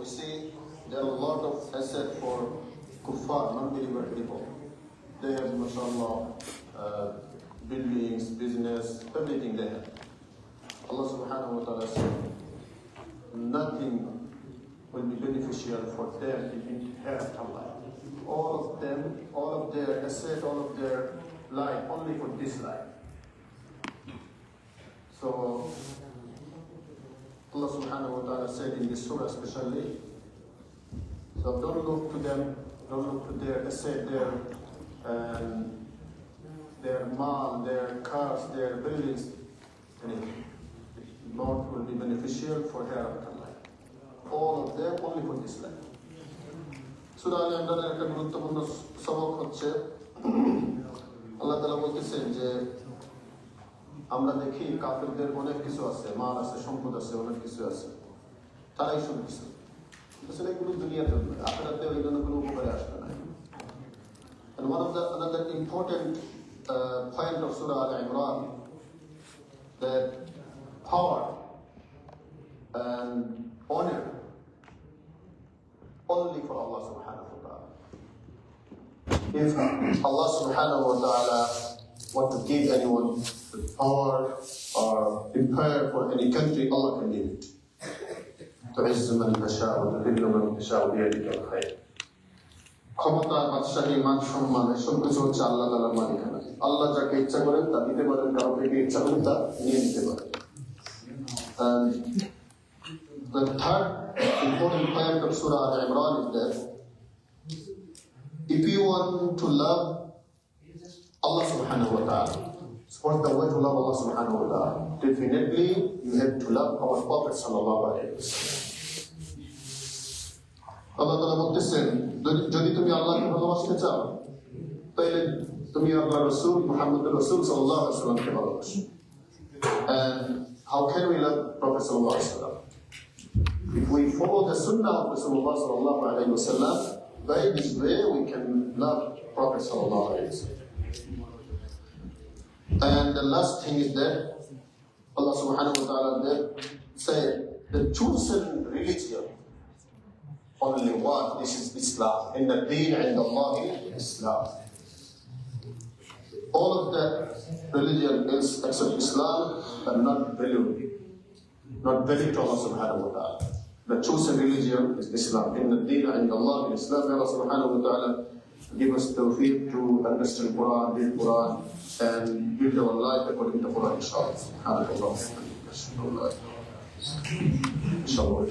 we see there are a lot of asset for kuffar, non-believer people. They have, mashallah, buildings, business, everything they have. Allah subhanahu wa ta'ala said, nothing will be beneficial for them in hereafter. All of them, all of their asset, all of their life, only for this life. So Allah subhanahu wa ta'ala said in this surah especially, so don't look to them, don't look to their asset, their mal, their cars, their buildings, anything. Not will be beneficial for hereafter life. All of them only for this life. সূরা আলে ইমরানের একটা গুরুত্বপূর্ণ সবক হচ্ছে আল্লাহ তাআলা বলতেছেন যে আমরা দেখি কাফেরদের অনেক কিছু আছে, মাল আছে, সম্পদ আছে, অনেক কিছু আছে, তারাই সব কিছু আসলে এগুলো দুনিয়াতে আখিরাতে ওই জন্য কোনো উপকারে আসবে না। And one of the another important point of Surah Al-Imran, that power and honor only for Allah subhanahu wa ta'ala. If Allah subhanahu wa ta'ala want to give anyone the power or empire for any country, Allah can give it. تعز من تشاء وتذل من تشاء بيدك الخير. ক্ষমতা, বাদশাহী, মান সম্মান এসব কিছু হচ্ছে আল্লাহ তাআলার মালিকানা। আল্লাহ যাকে ইচ্ছা করেন তা দিতে পারেন, কারো থেকে ইচ্ছা করেন তা নিয়ে নিতে পারেন। And the third important point of Surah Al-Imran is that if you want to love Allah subhanahu wa ta'ala, what's the way to love Allah subhanahu wa ta'ala? Definitely you have to love our Prophet sallallahu alayhi wa sallam. Allah ta'ala বলতেছেন, যদি তুমি আল্লাহকে ভালোবাসতে চাও তাহলে তুমি আল্লাহ রাসূল মুহাম্মদ রাসূল সাল্লাল্লাহু আলাইহি ওয়াসাল্লামকে ভালোবাসো। And how can we love Prophet sallallahu alayhi wa sallam? If we follow the sunnah of Rasulullah sallallahu alayhi wa sallam, by this way we can love Prophet sallallahu alayhi wa sallam. And the last thing is that Allah subhanahu wa ta'ala said the chosen religion only one, this is Islam. In the deen and Allah Islam. All of the religion is except Islam are not valid. Not valid to Allah subhanahu wa ta'ala. The chosen religion is Islam. In the deen and Allah Islam. Allah subhanahu wa ta'ala give us tawfiq to understand Quran, read Quran, and build our life according to Quran, inshallah. Inshallah.